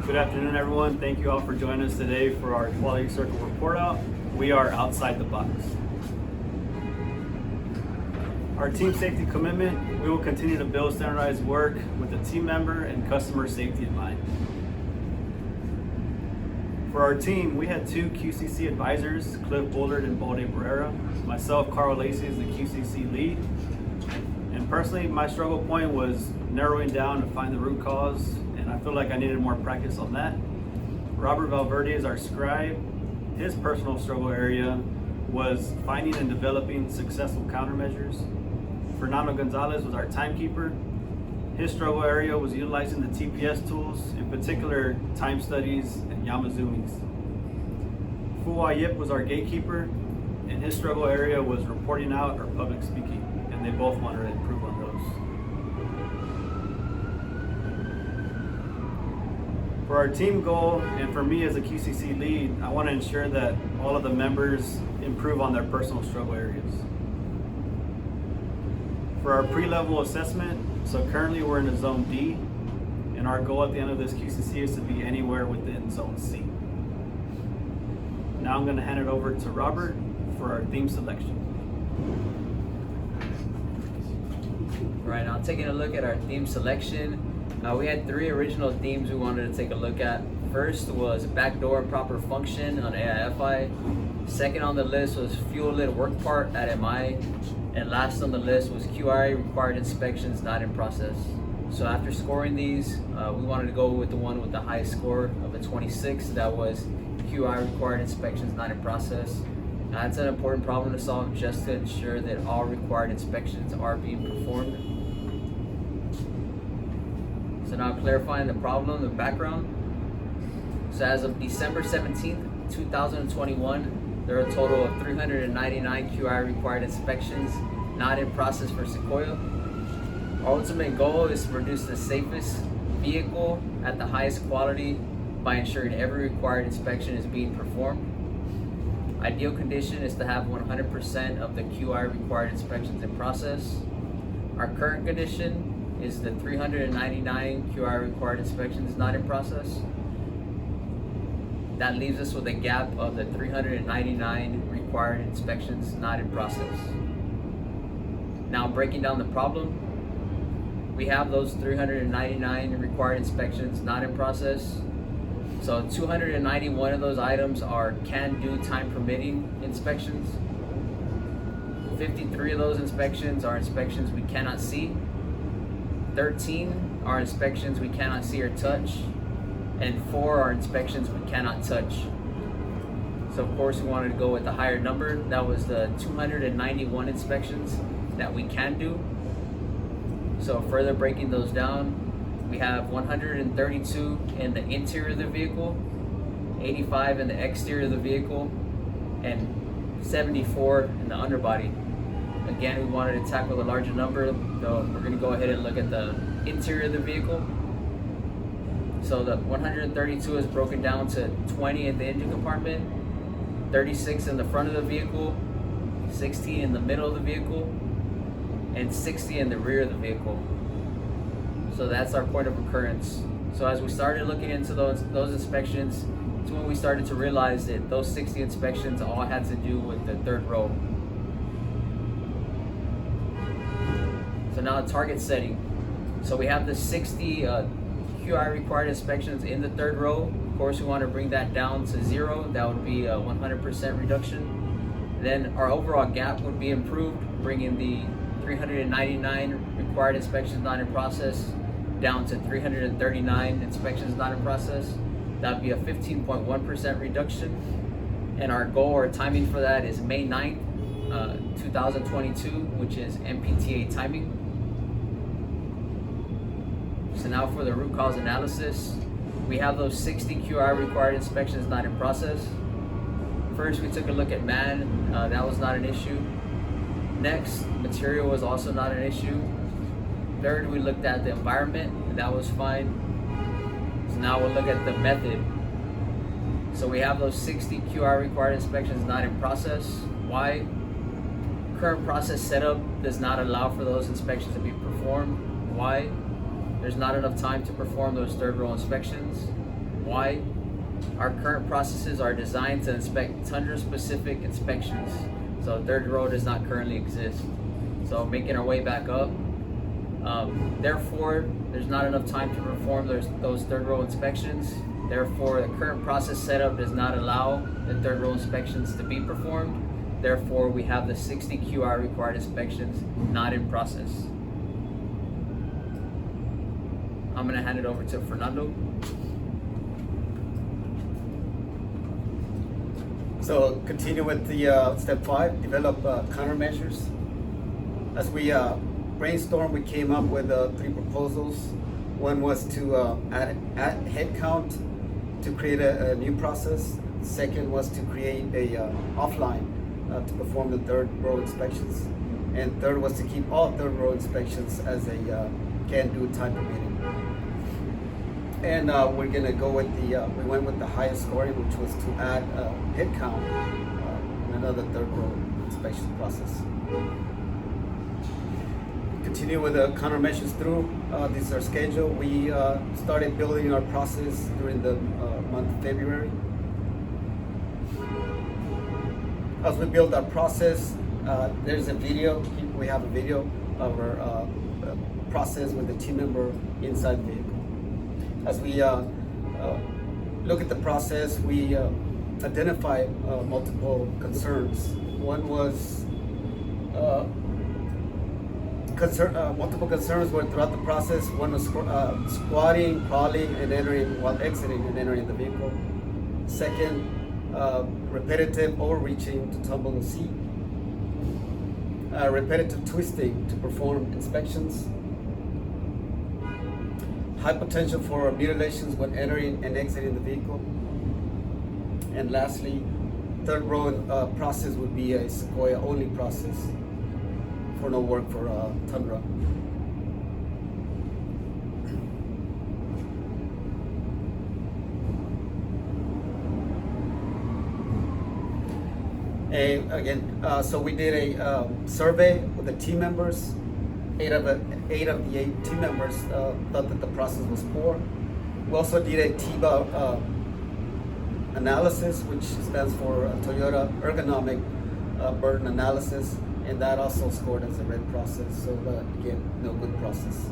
Good afternoon, everyone. Thank you all for joining us today for our Quality Circle report out. We are outside the box. Our team safety commitment, we will continue to build standardized work with the team member and customer safety in mind. For our team, we had two QCC advisors, Cliff Bullard and Balde Barrera. Myself, Carl Lacey, is the QCC lead. And personally, my struggle point was narrowing down to find the root cause, and I feel like I needed more practice on that. Robert Valverde is our scribe. His personal struggle area was finding and developing successful countermeasures. Fernando Gonzalez was our timekeeper. His struggle area was utilizing the TPS tools, in particular time studies and Yamazumis. Fuwa Yip was our gatekeeper, and his struggle area was reporting out or public speaking, and they both wanted to improve on those. For our team goal, and for me as a QCC lead, I want to ensure that all of the members improve on their personal struggle areas. For our pre-level assessment, so currently we're in a zone D, and our goal at the end of this QCC is to be anywhere within zone C. Now I'm going to hand it over to Robert for our theme selection. Right, now taking a look at our theme selection, we had three original themes we wanted to take a look at. First was backdoor and proper function on AIFI. Second on the list was fuel lit work part at MI. And last on the list was QI required inspections not in process. So after scoring these, we wanted to go with the one with the highest score of a 26. That was QI required inspections not in process. That's an important problem to solve just to ensure that all required inspections are being performed. So now clarifying the problem, the background. So as of December 17th, 2021, there are a total of 399 QI required inspections not in process for Sequoia. Our ultimate goal is to produce the safest vehicle at the highest quality by ensuring every required inspection is being performed. Ideal condition is to have 100% of the QI required inspections in process. Our current condition is the 399 QI required inspections not in process. That leaves us with a gap of the 399 required inspections not in process. Now breaking down the problem, we have those 399 required inspections not in process. So 291 of those items are can-do time permitting inspections. 53 of those inspections are inspections we cannot see. 13 are inspections we cannot see or touch. And 4 are inspections we cannot touch. So of course we wanted to go with the higher number. That was the 291 inspections that we can do. So further breaking those down, we have 132 in the interior of the vehicle, 85 in the exterior of the vehicle, and 74 in the underbody. Again, we wanted to tackle a larger number, so we're going to go ahead and look at the interior of the vehicle. So the 132 is broken down to 20 in the engine compartment, 36 in the front of the vehicle, 16 in the middle of the vehicle, and 60 in the rear of the vehicle. So that's our point of occurrence. So as we started looking into those inspections, it's when we started to realize that those 60 inspections all had to do with the third row. So now target setting. So we have the 60 QI required inspections in the third row. Of course, we want to bring that down to 0. That would be a 100% reduction. Then our overall gap would be improved, bringing the 399 required inspections not in process down to 339 inspections not in process. That would be a 15.1% reduction. And our goal or timing for that is May 9th, 2022, which is MPTA timing. So now for the root cause analysis, we have those 60 QI required inspections not in process. First, we took a look at man, that was not an issue. Next, material was also not an issue. Third, we looked at the environment, and that was fine. So now we'll look at the method. So we have those 60 QI required inspections not in process. Why? Current process setup does not allow for those inspections to be performed. Why? There's not enough time to perform those third row inspections. Why? Our current processes are designed to inspect tundra-specific inspections, so third row does not currently exist. So making our way back up, therefore, there's not enough time to perform those third row inspections. Therefore, the current process setup does not allow the third row inspections to be performed. Therefore, we have the 60 QR required inspections not in process. I'm gonna hand it over to Fernando. So continue with the step 5, develop countermeasures. As we brainstormed, we came up with 3 proposals. One was to add head count to create a new process. Second was to create a offline to perform the third row inspections. And third was to keep all third row inspections as a can-do time permitting. And we're gonna go with we went with the highest scoring, which was to add head count in another third row inspection process. Continue with the countermeasures through. This is our schedule. We started building our process during the month of February. As we build our process, there's a video. We have a video of our process with the team member inside the vehicle. As we look at the process, we identify multiple concerns. One was multiple concerns were throughout the process. One was squatting, crawling, and entering while exiting and entering the vehicle. Second, repetitive overreaching to tumble the seat. Repetitive twisting to perform inspections. High potential for mutilations when entering and exiting the vehicle. And lastly, third row process would be a Sequoia only process for no work for Tundra. And again, so we did a survey with the team members. 8 of the 8 team members thought that the process was poor. We also did a TBA analysis, which stands for Toyota Ergonomic Burden Analysis, and that also scored as a red process. So again, no good process.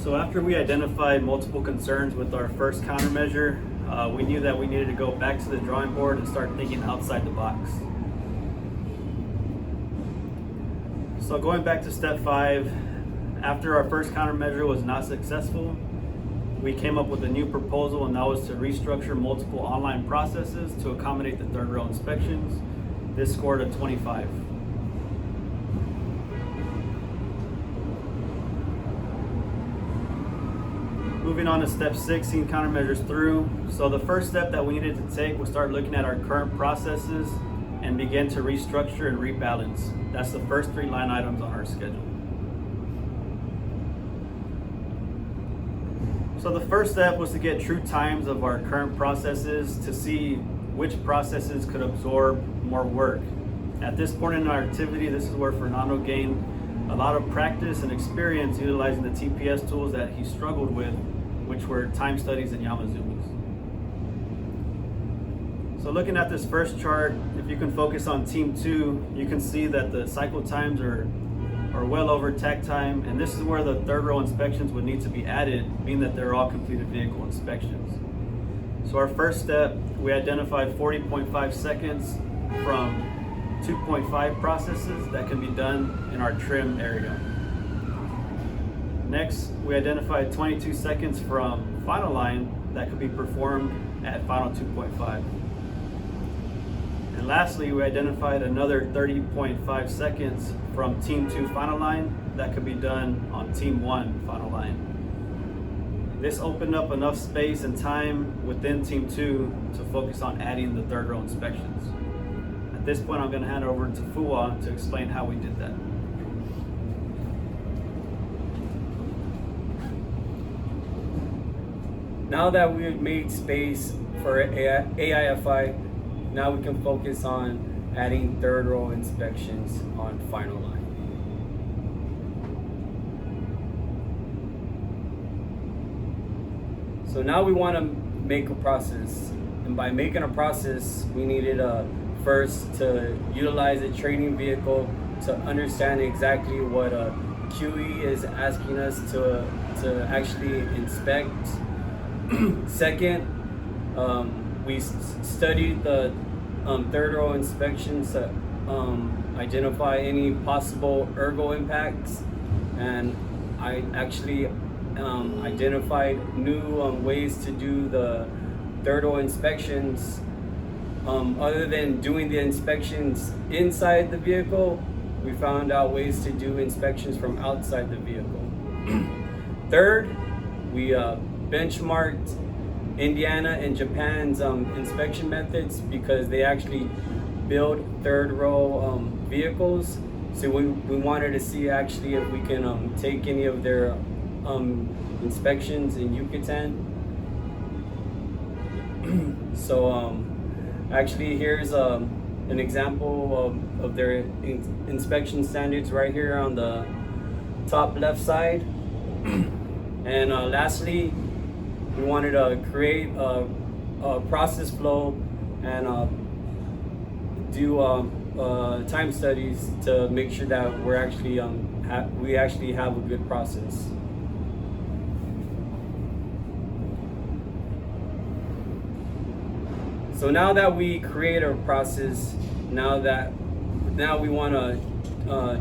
So after we identified multiple concerns with our first countermeasure, we knew that we needed to go back to the drawing board and start thinking outside the box. So going back to step 5, after our first countermeasure was not successful, we came up with a new proposal, and that was to restructure multiple online processes to accommodate the third row inspections. This scored a 25. Moving on to step 6, seeing countermeasures through. So the first step that we needed to take was start looking at our current processes and begin to restructure and rebalance. That's the first 3 line items on our schedule. So the first step was to get true times of our current processes to see which processes could absorb more work. At this point in our activity, this is where Fernando gained a lot of practice and experience utilizing the TPS tools that he struggled with, which were time studies and Yamazumis. So looking at this first chart, if you can focus on team 2, you can see that the cycle times are well over takt time, and this is where the third row inspections would need to be added, being that they're all completed vehicle inspections. So our first step, we identified 40.5 seconds from 2.5 processes that can be done in our trim area. Next, we identified 22 seconds from final line that could be performed at final 2.5. And lastly, we identified another 30.5 seconds from team 2 final line that could be done on team 1 final line. This opened up enough space and time within team 2 to focus on adding the third row inspections. At this point, I'm going to hand it over to Fuwa to explain how we did that. Now that we've made space for AIFI, now we can focus on adding third row inspections on final line. So now we want to make a process, and by making a process, we needed first to utilize a training vehicle to understand exactly what QE is asking us to actually inspect. Second, we studied the third row inspections to identify any possible ergo impacts, and I actually identified new ways to do the third row inspections. Other than doing the inspections inside the vehicle, we found out ways to do inspections from outside the vehicle. Third, we benchmarked Indiana and Japan's inspection methods because they actually build third row vehicles. So we wanted to see actually if we can take any of their inspections in Yucatan. So actually here's an example of their inspection standards right here on the top left side. And lastly, we wanted to create a process flow and do time studies to make sure that we're actually we actually have a good process. So now that we create a process, now we want to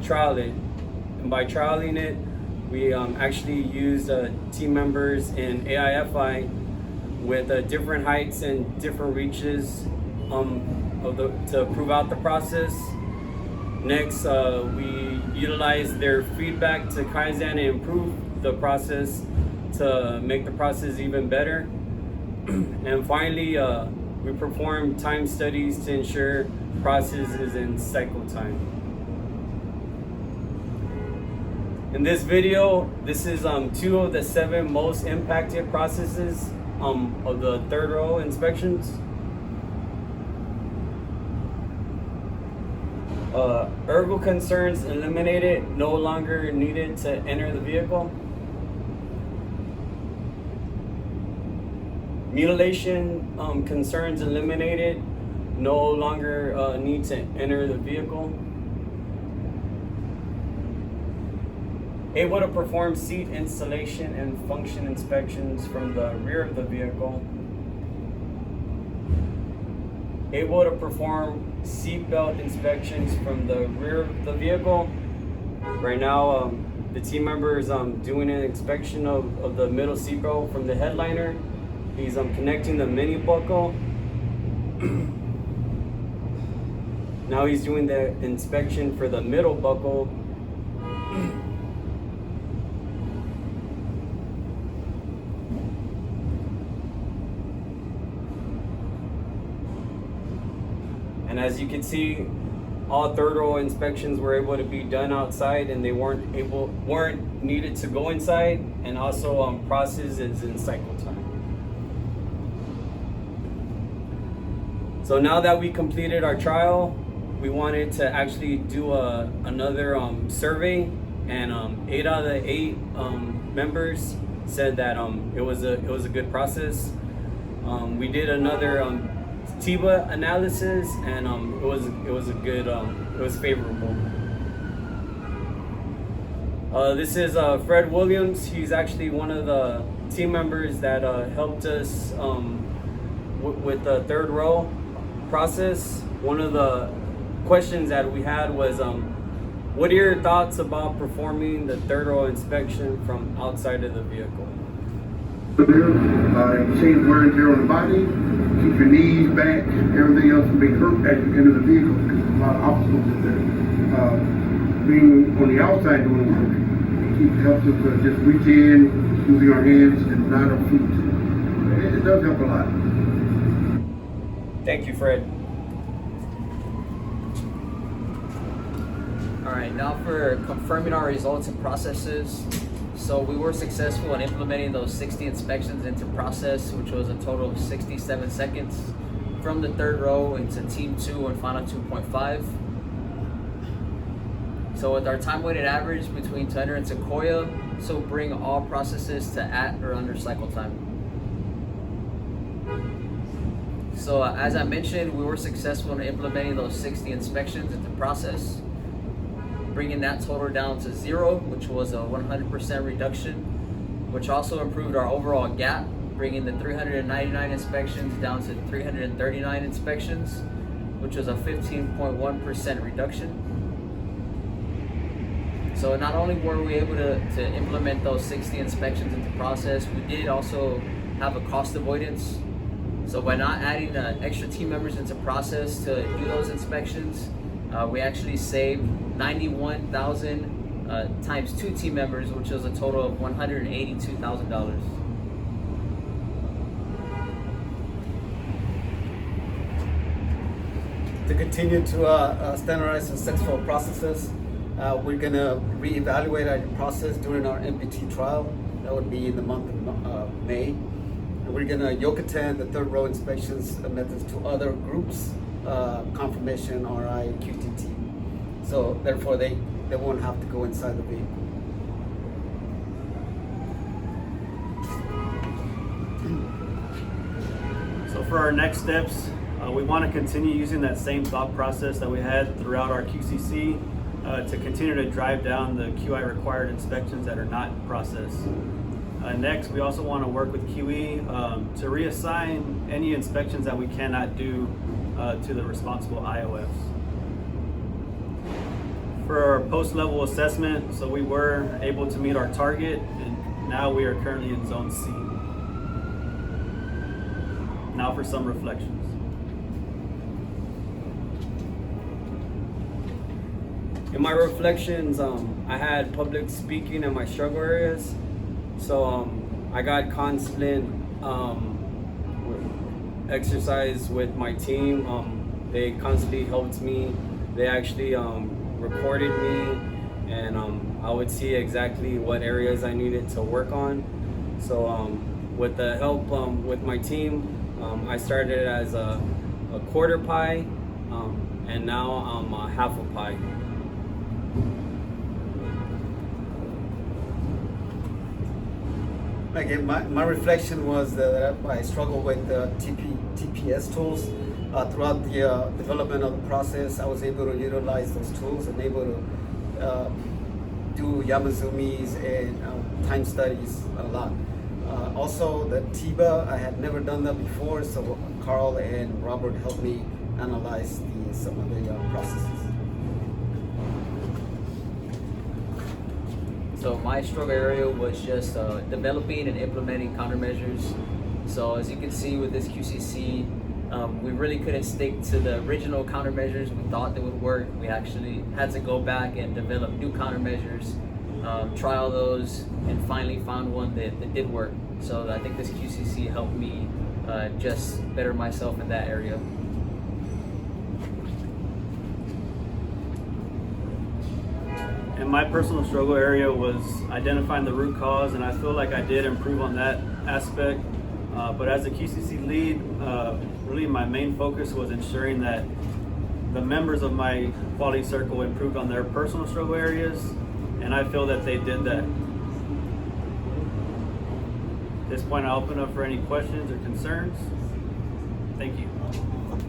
trial it, and by trialing it, we actually use team members in AIFI with different heights and different reaches to prove out the process. Next, we utilize their feedback to Kaizen and improve the process to make the process even better. And finally, we perform time studies to ensure process is in cycle time. In this video, this is 2 of the 7 most impacted processes of the third row inspections. Ergo concerns eliminated, no longer needed to enter the vehicle. Mutilation concerns eliminated, no longer need to enter the vehicle. Able to perform seat installation and function inspections from the rear of the vehicle. Able to perform seatbelt inspections from the rear of the vehicle. Right now, the team member is doing an inspection of the middle seatbelt from the headliner. He's connecting the mini buckle. Now he's doing the inspection for the middle buckle. And as you can see, all third row inspections were able to be done outside, and they weren't needed to go inside, and also process is in cycle time. So now that we completed our trial, we wanted to actually do another survey, and 8 out of the 8 members said that it was a good process. We did another TIBA analysis, and it was a good it was favorable. This is Fred Williams. He's actually one of the team members that helped us with the third row process. One of the questions that we had was, what are your thoughts about performing the third row inspection from outside of the vehicle? Change wear and tear on the body, keep your knees back, everything else will be hurt as you enter the vehicle because there's a lot of obstacles in there. Being on the outside doing work, it helps us to just reach in using our hands and not our feet. It does help a lot. Thank you, Fred. All right, now for confirming our results and processes. So we were successful in implementing those 60 inspections into process, which was a total of 67 seconds from the third row into team 2 and final 2.5. So with our time weighted average between Thunder and Sequoia, so bring all processes to at or under cycle time. So as I mentioned, we were successful in implementing those 60 inspections into process, bringing that total down to 0, which was a 100% reduction, which also improved our overall gap, bringing the 399 inspections down to 339 inspections, which was a 15.1% reduction. So not only were we able to implement those 60 inspections into process, we did also have a cost avoidance. So by not adding extra team members into process to do those inspections, we actually saved 91,000 times 2 team members, which was a total of $182,000. To continue to standardize successful processes, we're going to reevaluate our process during our MPT trial. That would be in the month of May. And we're going to yoke attend the 3rd row inspections methods to other groups, confirmation, RI, QTT. So therefore they won't have to go inside the vehicle. So for our next steps, we want to continue using that same thought process that we had throughout our QCC to continue to drive down the QI required inspections that are not processed. Next, we also want to work with QE to reassign any inspections that we cannot do to the responsible IOFs. For our post-level assessment, so we were able to meet our target, and now we are currently in Zone C. Now for some reflections. In my reflections, I had public speaking in my struggle areas. So I got constant exercise with my team. They constantly helped me. They actually recorded me, and I would see exactly what areas I needed to work on. So with the help with my team, I started as a quarter pie, and now I'm a half a pie. Again, my reflection was that I struggled with the TPS tools. Throughout the development of the process, I was able to utilize those tools and able to do Yamazumis and time studies a lot. Also, the TIBA, I had never done that before, so Carl and Robert helped me analyze some of the processes. So my struggle area was just developing and implementing countermeasures. So as you can see with this QCC, we really couldn't stick to the original countermeasures we thought they would work. We actually had to go back and develop new countermeasures, trial those, and finally found one that did work. So I think this QCC helped me just better myself in that area. And my personal struggle area was identifying the root cause, and I feel like I did improve on that aspect. But as a QCC lead, really my main focus was ensuring that the members of my quality circle improved on their personal struggle areas, and I feel that they did that. At this point, I'll open up for any questions or concerns. Thank you.